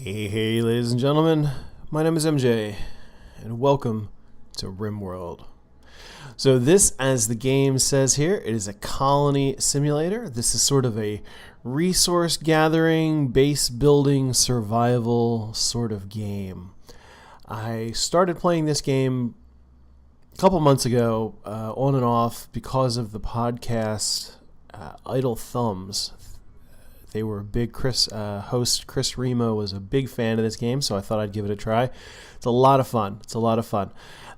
Hey, ladies and gentlemen, my name is MJ, and welcome to RimWorld. So this, as the game says here, it is a colony simulator. This is sort of a resource gathering, base building, survival sort of game. I started playing this game a couple months ago, on and off, because of the podcast Idle Thumbs. They were a big host Chris Remo was a big fan of this game, so I thought I'd give it a try. It's a lot of fun.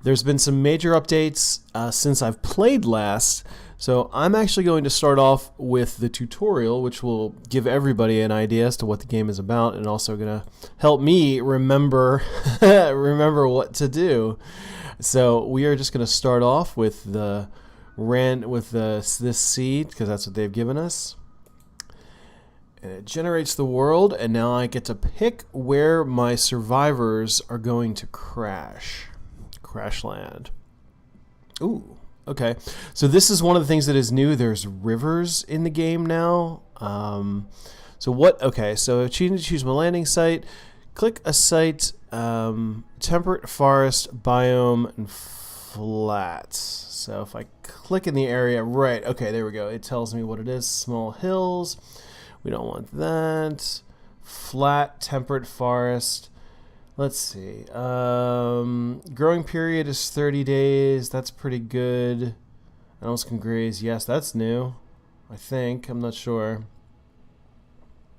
There's been some major updates since I've played last, so I'm actually going to start off with the tutorial, which will give everybody an idea as to what the game is about, and also going to help me remember what to do. So we are just going to start off with this seed, because that's what they've given us. And it generates the world, and now I get to pick where my survivors are going to crash land. Ooh, okay. So this is one of the things that is new. There's rivers in the game now. So choose my landing site. Click a site, temperate forest, biome, and flat. So if I click in the area, right, okay, there we go. It tells me what it is. Small hills. We don't want that. Flat, temperate forest. Let's see. Growing period is 30 days. That's pretty good. Animals can graze. Yes, that's new. I think. I'm not sure.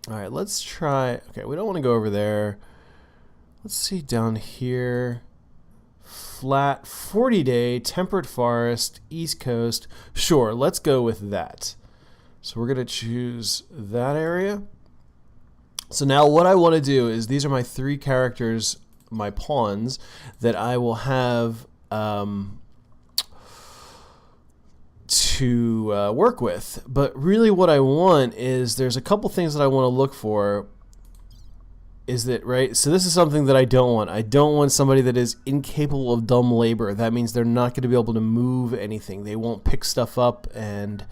All right, let's try. Okay, we don't want to go over there. Let's see down here. Flat, 40-day, temperate forest, East Coast. Sure, let's go with that. So we're going to choose that area. So now what I want to do is, these are my three characters, my pawns, that I will have to work with. But really what I want is, there's a couple things that I want to look for. Is that right? So this is something that I don't want. I don't want somebody that is incapable of dumb labor. That means they're not going to be able to move anything. They won't pick stuff up and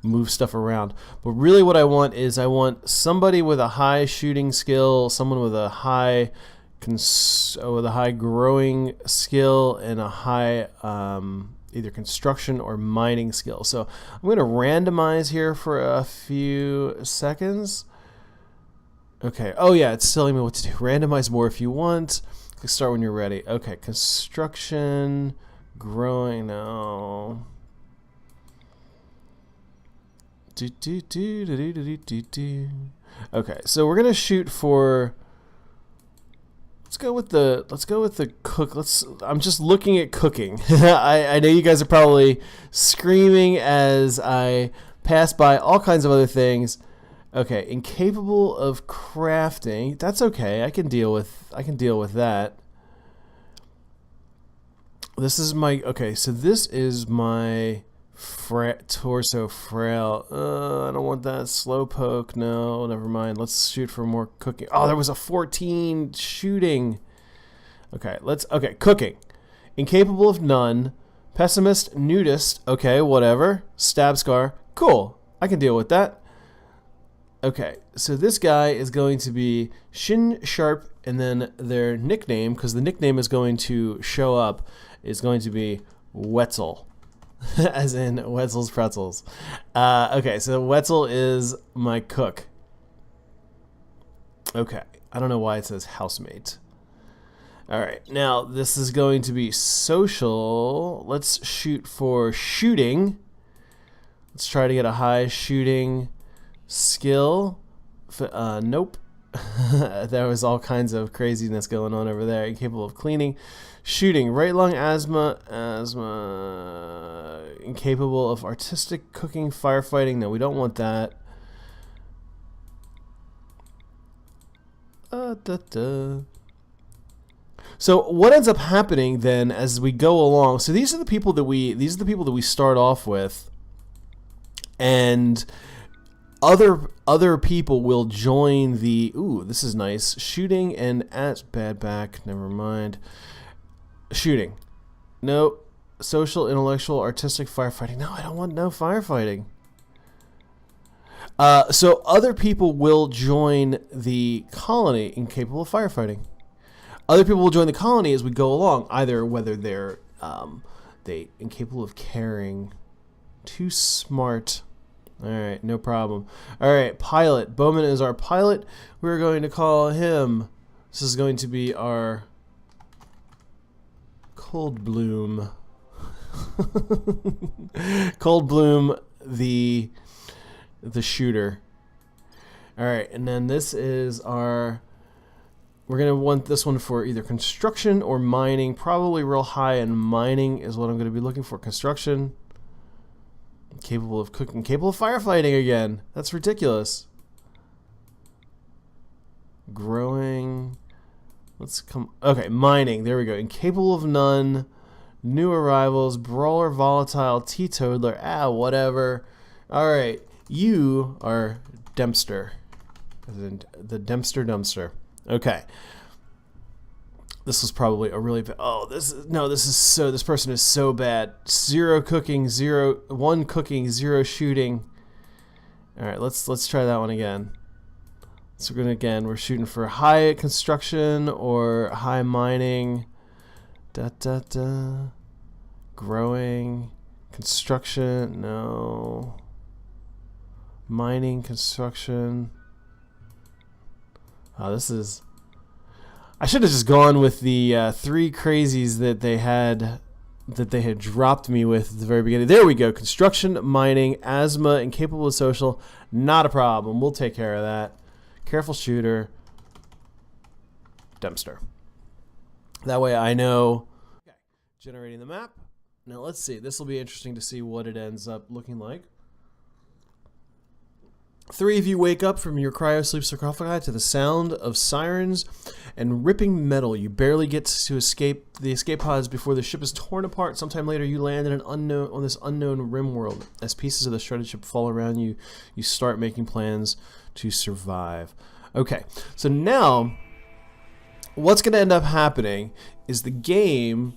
move stuff around. But really what I want is, I want somebody with a high shooting skill, someone with a high growing skill, and a high either construction or mining skill. So I'm going to randomize here for a few seconds. Okay. Oh yeah, it's telling me what to do. Randomize more if you want. Start when you're ready. Okay. Construction, growing. No. Okay, so we're gonna shoot for. Let's go with the cook. I'm just looking at cooking. I know you guys are probably screaming as I pass by all kinds of other things. Okay, incapable of crafting. That's okay. I can deal with that. This is my So this is my torso frail. I don't want that. Slowpoke. No, never mind. Let's shoot for more cooking. Oh, there was a 14 shooting. Okay, cooking. Incapable of none. Pessimist, nudist. Okay, whatever. Stab scar. Cool. I can deal with that. Okay, so this guy is going to be Shin Sharp, and then their nickname, because the nickname is going to show up, is going to be Wetzel. As in Wetzel's Pretzels. Okay, so Wetzel is my cook. Okay, I don't know why it says housemate. Alright, now this is going to be social. Let's shoot for shooting. Let's try to get a high shooting skill. Nope. There was all kinds of craziness going on over there. Incapable of cleaning. Shooting, right lung, asthma, incapable of artistic cooking, firefighting. No, we don't want that. So what ends up happening then as we go along? So these are the people that we start off with, and other people will join the. Ooh, this is nice. Shooting and bad back. Never mind. Shooting. No. Social, intellectual, artistic, firefighting. No, I don't want no firefighting. So other people will join the colony incapable of firefighting. Other people will join the colony as we go along, either whether they're they incapable of caring, too smart. All right, no problem. All right, pilot. Bowman is our pilot. We're going to call him. This is going to be our Cold Bloom. Cold Bloom, the shooter. All right, and then this is our. We're going to want this one for either construction or mining. Probably real high in mining is what I'm going to be looking for. Construction. Capable of cooking. Capable of firefighting again. That's ridiculous. Growing. Let's come. Okay, mining. There we go. Incapable of none. New arrivals. Brawler, volatile, teetotaler. Whatever. All right. You are Dempster. The Dempster dumpster. Okay. This was probably a really bad. Oh, this person is so bad. 0 cooking, 1 cooking, 0 shooting. All right, let's try that one again. So we're shooting for high construction or high mining. Growing, construction, no. Mining, construction. This is. I should have just gone with the 3 crazies that they had dropped me with at the very beginning. There we go. Construction, mining, asthma, incapable of social. Not a problem. We'll take care of that. Careful shooter. Dempster. That way I know. Okay. Generating the map. Now let's see. This will be interesting to see what it ends up looking like. 3 of you wake up from your cryo-sleep sarcophagi to the sound of sirens and ripping metal. You barely get to escape the escape pods before the ship is torn apart. Sometime later, you land in on this unknown RimWorld. As pieces of the shredded ship fall around you, you start making plans to survive. Okay, so now what's going to end up happening is the game.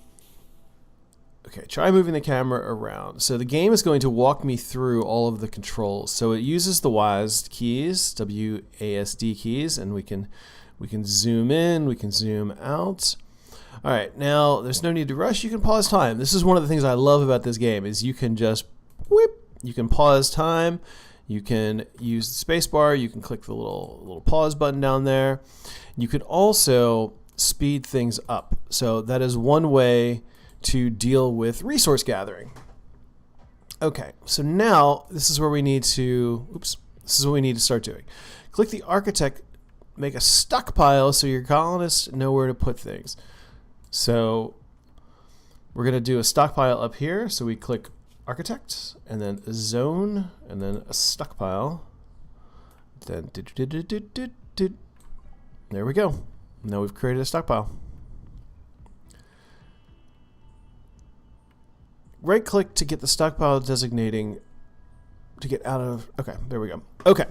Okay, try moving the camera around. So the game is going to walk me through all of the controls. So it uses the WASD keys, WASD keys, and we can zoom in, we can zoom out. All right, now there's no need to rush. You can pause time. This is one of the things I love about this game is you can just whip. You can pause time. You can use the space bar. You can click the little pause button down there. You can also speed things up. So that is one way to deal with resource gathering. Okay, so now this is where we need to, this is what we need to start doing. Click the architect, make a stockpile so your colonists know where to put things. So we're going to do a stockpile up here. So we click architect and then a zone and then a stockpile. Then there we go. Now we've created a stockpile. Right click to get the stockpile designating to get out of. Okay, there we go. Okay.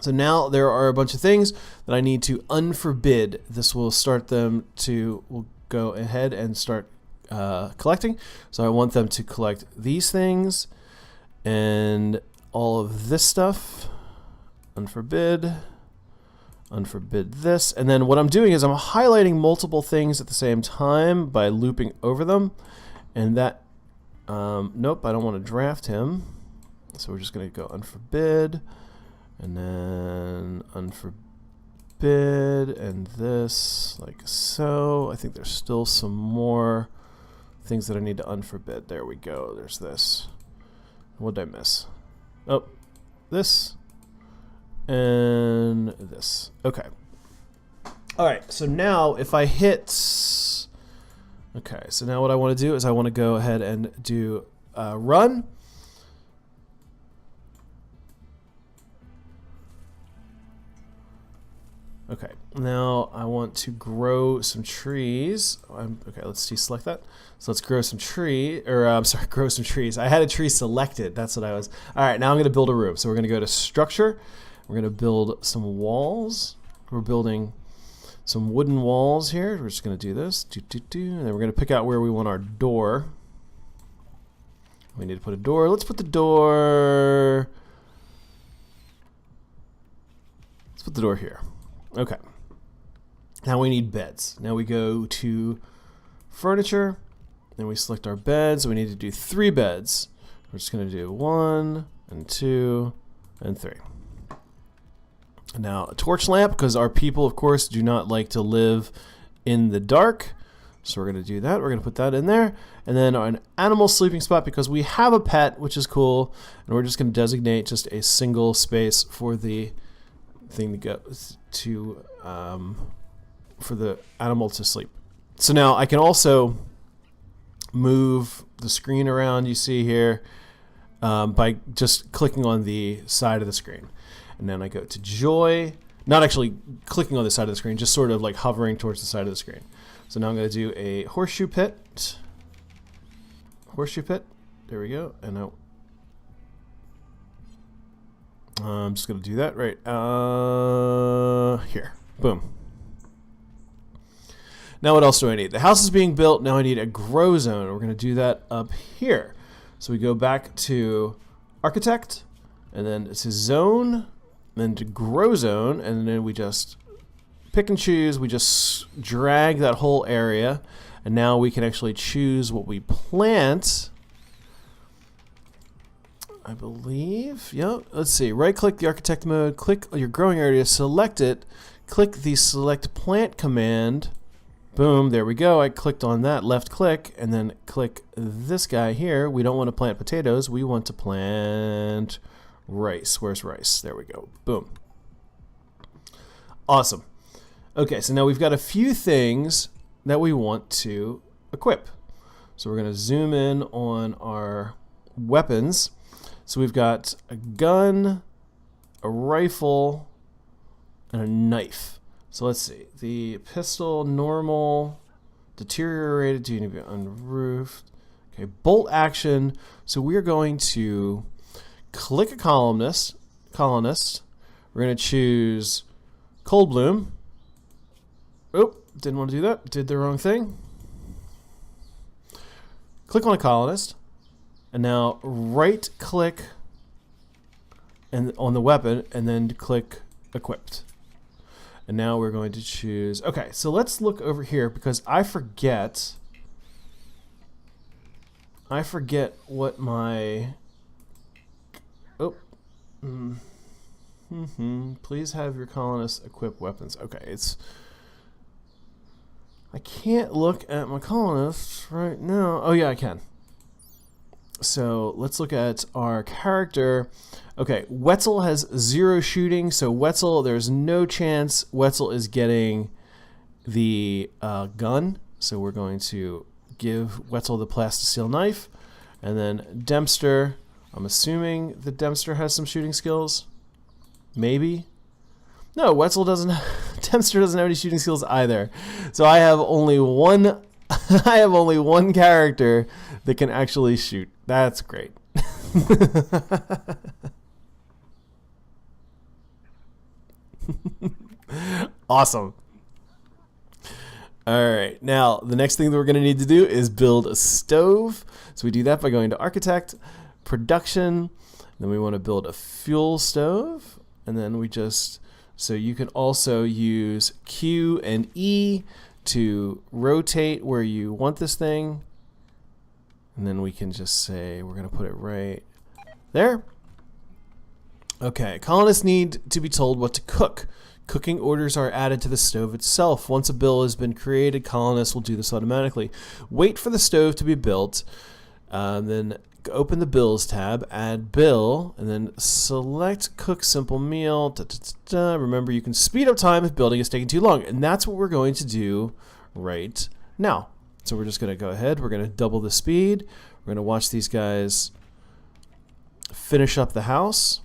So now there are a bunch of things that I need to unforbid. This will start them to, we'll go ahead and start collecting. So I want them to collect these things and all of this stuff. Unforbid. Unforbid this. And then what I'm doing is I'm highlighting multiple things at the same time by looping over them. And that, nope, I don't want to draft him. So we're just going to go unforbid, and then unforbid, and this, like so. I think there's still some more things that I need to unforbid. There we go. There's this. What did I miss? Oh, this and this. Okay. All right. So now if I hit. Okay, so now what I want to do is I want to go ahead and do run. Okay, now I want to grow some trees. Okay, let's deselect that. So let's grow some grow some trees. I had a tree selected. That's what I was. All right, now I'm going to build a room. So we're going to go to structure. We're going to build some walls. We're building some wooden walls here. We're just going to do this. And then we're going to pick out where we want our door. We need to put a door. Let's put the door put the door here. Okay. Now we need beds. Now we go to furniture, then we select our beds. We need to do 3 beds. We're just going to do 1 and 2 and 3. Now a torch lamp, because our people, of course, do not like to live in the dark. So we're going to do that. We're going to put that in there. And then an animal sleeping spot, because we have a pet, which is cool. And we're just going to designate just a single space for the thing to go to, for the animal to sleep. So now I can also move the screen around, you see here, by just clicking on the side of the screen. And then I go to joy, not actually clicking on the side of the screen, just sort of like hovering towards the side of the screen. So now I'm going to do a horseshoe pit. Horseshoe pit. There we go. And now I'm just going to do that right here. Boom. Now what else do I need? The house is being built. Now I need a grow zone. We're going to do that up here. So we go back to architect, and then to zone, then to grow zone, and then we just pick and choose. We just drag that whole area, and now we can actually choose what we plant. I believe, yeah, let's see. Right click the architect mode, click your growing area, select it, click the select plant command. Boom, there we go. I clicked on that, left click, and then click this guy here. We don't want to plant potatoes. We want to plant rice. Where's rice? There we go. Boom. Awesome. Okay, so now we've got a few things that we want to equip. So we're going to zoom in on our weapons. So we've got a gun, a rifle, and a knife. So let's see. The pistol, normal, deteriorated, do you need to be unroofed? Okay, bolt action. So we're going to click a colonist. We're going to choose cold bloom. Oh, didn't want to do that. Did the wrong thing. Click on a colonist. And now right click and on the weapon, and then click equipped. And now we're going to choose, okay, so let's look over here, because I forget what my, please have your colonists equip weapons. Okay, I can't look at my colonists right now. Oh yeah, I can. So let's look at our character. Okay, Wetzel has 0 shooting, so Wetzel, there's no chance Wetzel is getting the gun. So we're going to give Wetzel the plastisteel knife. And then Dempster, I'm assuming that Dempster has some shooting skills. Maybe. No, Wetzel doesn't. Dempster doesn't have any shooting skills either. So I have only one. I have only one character that can actually shoot. That's great. Awesome. All right, now the next thing that we're going to need to do is build a stove. So we do that by going to architect, production, then we want to build a fuel stove, and then we just, so you can also use Q and E to rotate where you want this thing, and then we can just say we're going to put it right there. Okay, colonists need to be told what to cook. Cooking orders are added to the stove itself. Once a bill has been created, colonists will do this automatically. Wait for the stove to be built, then open the bills tab, add bill, and then select cook simple meal. Remember, you can speed up time if building is taking too long, and that's what we're going to do right now. So we're just going to go ahead. We're going to double the speed. We're going to watch these guys finish up the house.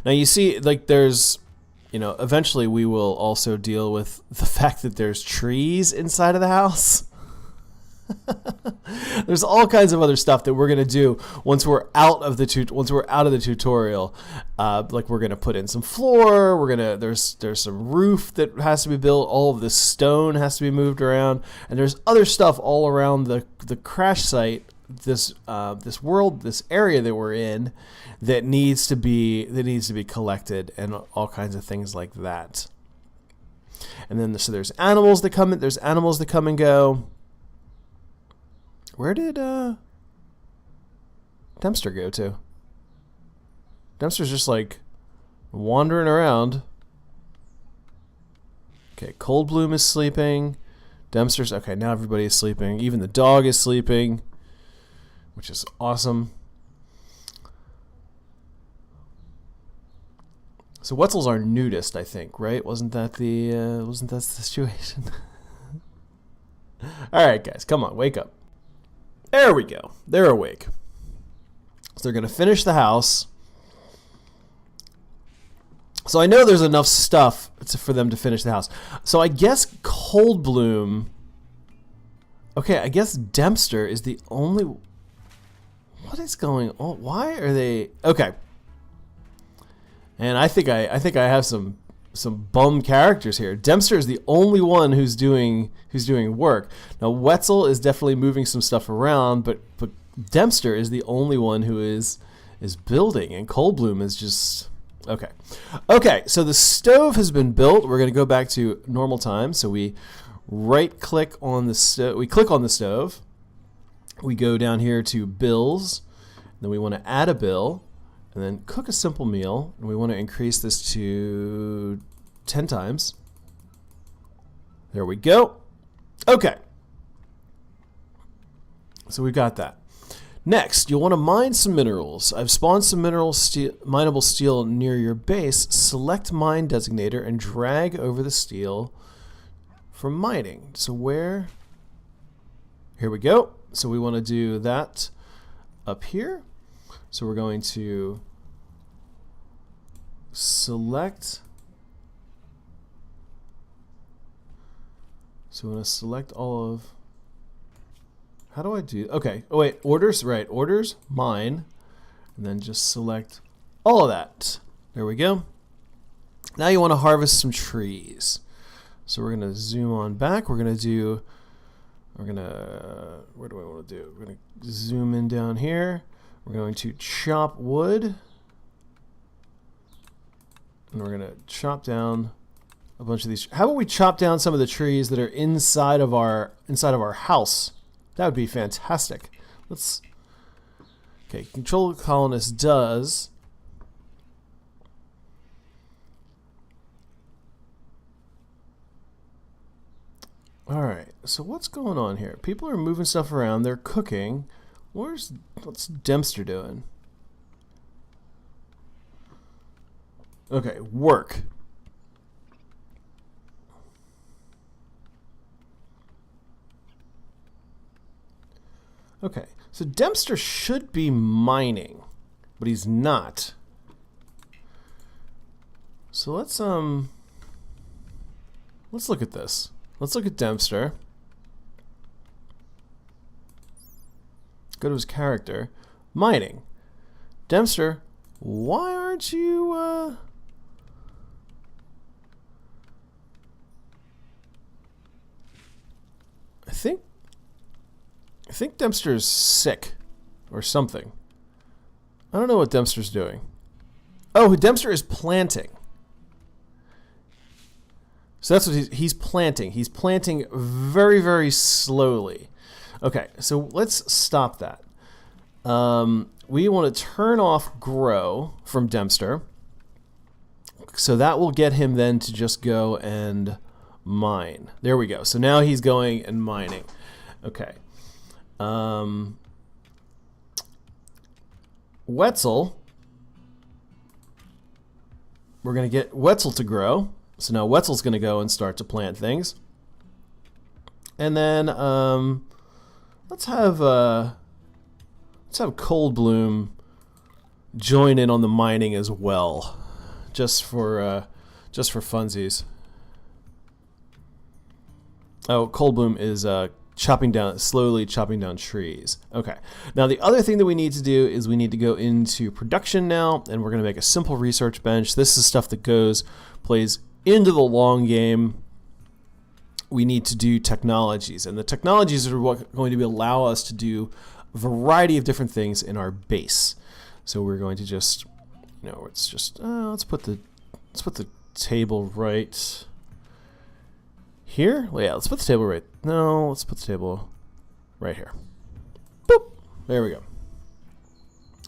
Now you see, like, there's, you know, eventually we will also deal with the fact that there's trees inside of the house. There's all kinds of other stuff that we're gonna do once we're out of the tutorial. Like, we're gonna put in some floor. There's some roof that has to be built. All of this stone has to be moved around, and there's other stuff all around the crash site this world, this area that we're in, that needs to be collected, and all kinds of things like that. And then so there's animals that come in. There's animals that come and go. Where did Dempster go to? Dempster's just like wandering around. Okay, Cold Bloom is sleeping. Dempster's okay. Now everybody is sleeping. Even the dog is sleeping, which is awesome. So Wetzel's our nudist, I think, right? Wasn't that the situation? All right, guys, come on, wake up. There we go. They're awake. So they're gonna finish the house. So I know there's enough stuff for them to finish the house. So I guess Cold Bloom. Okay, I guess Dempster is the only. What is going on? Why are they okay? And I think I have some bum characters here. Dempster is the only one who's doing work. Now Wetzel is definitely moving some stuff around, but Dempster is the only one who is building, and Cold Bloom is just okay. Okay, so the stove has been built. We're going to go back to normal time. So we right click on the stove. We click on the stove. We go down here to bills. Then we want to add a bill. And then cook a simple meal, and we want to increase this to 10 times. There we go. Okay. So we've got that. Next, you'll want to mine some minerals. I've spawned some mineable steel near your base. Select mine designator and drag over the steel for mining. So where? Here we go. So we want to do that up here. So we're going to select. So we want to select all of. How do I do? Okay. Oh wait, orders. Right, orders, mine, and then just select all of that. There we go. Now you want to harvest some trees. So we're gonna zoom on back. We're gonna do. Where do I want to do? We're gonna zoom in down here. We're going to chop wood, and we're going to chop down a bunch of these. How about we chop down some of the trees that are inside of our house? That would be fantastic. Let's. Okay, control colonist does. All right. So what's going on here? People are moving stuff around. They're cooking. What's Dempster doing? Okay, work. Okay, so Dempster should be mining, but he's not. So let's look at this. Let's look at Dempster. Go to his character. Mining. Dempster, why aren't you I think Dempster's sick or something. I don't know what Dempster's doing. Oh, Dempster is planting. So that's what he's planting. He's planting very, very slowly. Okay, so let's stop that. We want to turn off grow from Dempster. So that will get him then to just go and mine. There we go. So now he's going and mining. Okay. Wetzel. We're going to get Wetzel to grow. So now Wetzel's going to go and start to plant things. And then let's have Cold Bloom join in on the mining as well, just for funsies. Oh, Cold Bloom is slowly chopping down trees. Okay. Now the other thing that we need to do is we need to go into production now, and we're going to make a simple research bench. This is stuff that plays into the long game. We need to do technologies, and the technologies are what going to allow us to do variety of different things in our base. So we're going to just, it's just let's put the table right here. Well, yeah, let's put the table right. No, let's put the table right here. Boop. There we go.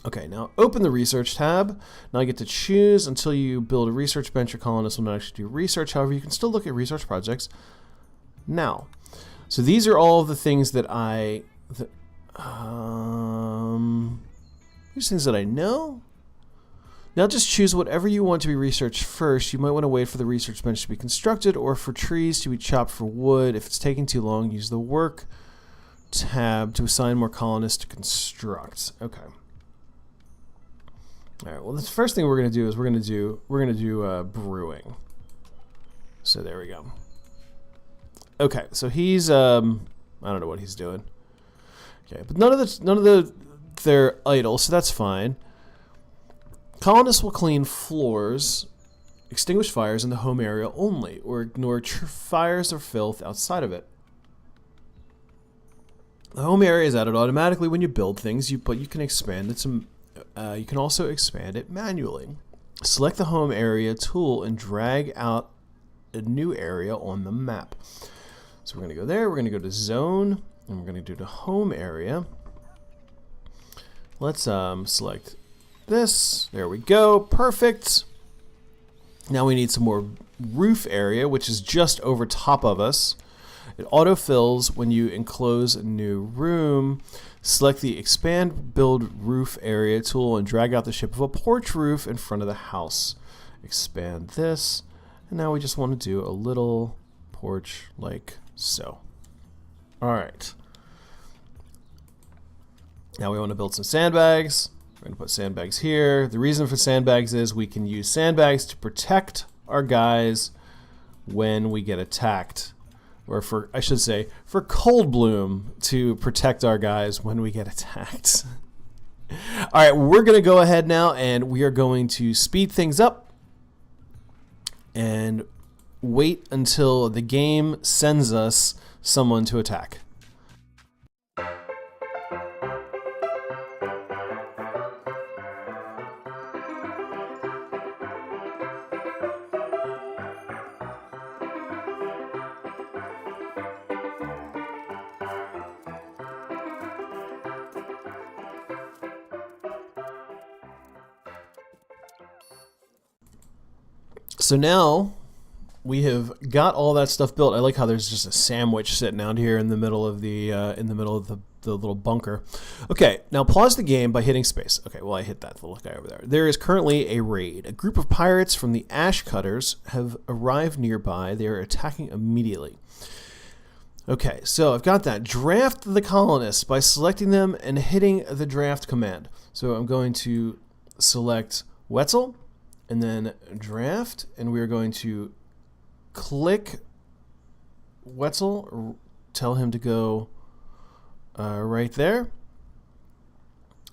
Okay, now open the research tab. Now I get to choose until you build a research bench. Your colonists will not actually do research. However, you can still look at research projects now. So these are all of the things that these things that I know. Now just choose whatever you want to be researched first. You might want to wait for the research bench to be constructed or for trees to be chopped for wood. If it's taking too long, use the work tab to assign more colonists to construct. Okay. All right. Well, the first thing we're going to do is we're going to do brewing. So there we go. Okay. So he's I don't know what he's doing. Okay, but none of they're idle, so that's fine. Colonists will clean floors, extinguish fires in the home area only, or ignore fires or filth outside of it. The home area is added automatically when you build things, but you can expand it. You can also expand it manually. Select the home area tool and drag out a new area on the map. So we're going to go there. We're going to go to zone, and we're going to do the home area. Let's select this. There we go. Perfect. Now we need some more roof area, which is just over top of us. It autofills when you enclose a new room. Select the expand build roof area tool and drag out the shape of a porch roof in front of the house. Expand this. And now we just want to do a little porch like so. All right. Now we want to build some sandbags. We're going to put sandbags here. The reason for sandbags is we can use sandbags to protect our guys when we get attacked. Or for, I should say, for Cold Bloom to protect our guys when we get attacked. All right, we're going to go ahead now and we are going to speed things up and wait until the game sends us someone to attack. So now we have got all that stuff built. I like how there's just a sandwich sitting out here in the middle of the little bunker. Okay, now pause the game by hitting space. Okay, well I hit that little guy over there. There is currently a raid. A group of pirates from the Ash Cutters have arrived nearby. They are attacking immediately. Okay, so I've got that. Draft the colonists by selecting them and hitting the draft command. So I'm going to select Wetzel and then draft, and we're going to click Wetzel, tell him to go right there,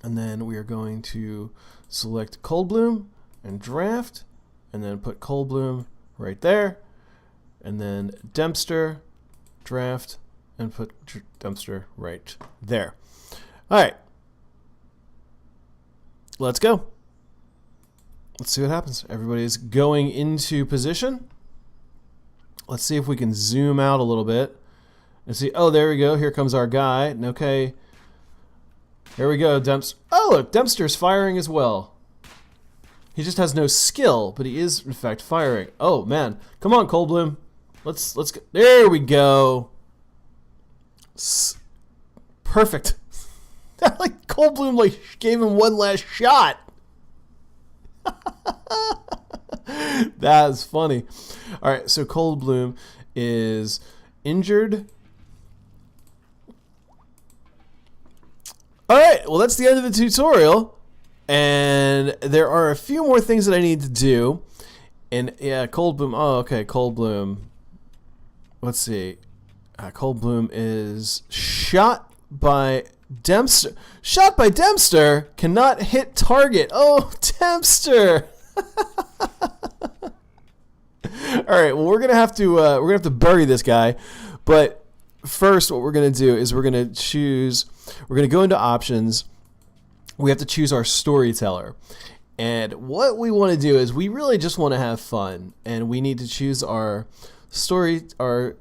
and then we are going to select Cold Bloom and draft, and then put Cold Bloom right there, and then Dempster, draft, and put Dempster right there. All right, let's go. Let's see what happens. Everybody's going into position. Let's see if we can zoom out a little bit and see. Oh, there we go. Here comes our guy. Okay. Here we go, Dempster. Oh, look, Dempster's firing as well. He just has no skill, but he is in fact firing. Oh man, come on, Cold Bloom. Let's go. There we go. Perfect. Like Cold Bloom like gave him one last shot. That's funny. All right, so Cold Bloom is injured. All right, well, that's the end of the tutorial. And there are a few more things that I need to do. And yeah, Cold Bloom. Oh, okay, Cold Bloom. Let's see. Cold Bloom is shot by Dempster. Shot by Dempster. Cannot hit target. Oh, Dempster. All right. Well, we're gonna have to bury this guy, but first, what we're going to do is we're going to go into options. We have to choose our storyteller. And what we want to do is we really just want to have fun, and we need to choose our storyteller,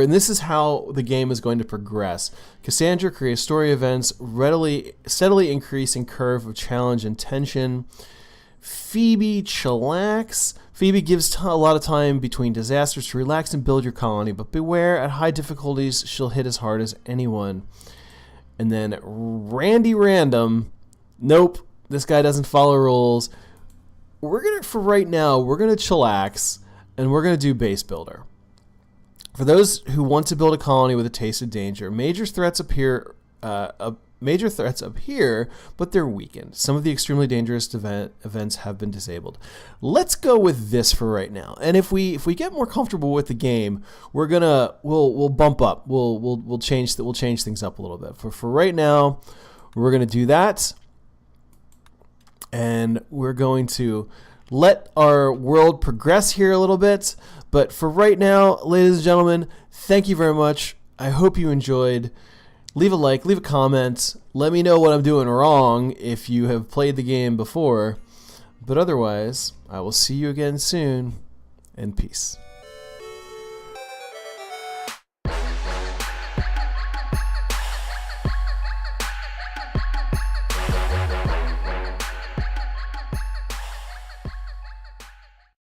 and this is how the game is going to progress. Cassandra creates story events, steadily increasing curve of challenge and tension. Phoebe chillax. Phoebe gives a lot of time between disasters to relax and build your colony, but beware, at high difficulties, she'll hit as hard as anyone. And then Randy Random. Nope, this guy doesn't follow rules. For right now, we're gonna chillax, and we're gonna do base builder. For those who want to build a colony with a taste of danger, major threats appear, but they're weakened. Some of the extremely dangerous events have been disabled. Let's go with this for right now. And if we get more comfortable with the game, we'll bump up. We'll change things up a little bit. For right now, we're gonna do that. And we're going to let our world progress here a little bit. But for right now, ladies and gentlemen, thank you very much. I hope you enjoyed. Leave a like, leave a comment. Let me know what I'm doing wrong if you have played the game before. But otherwise, I will see you again soon, and peace.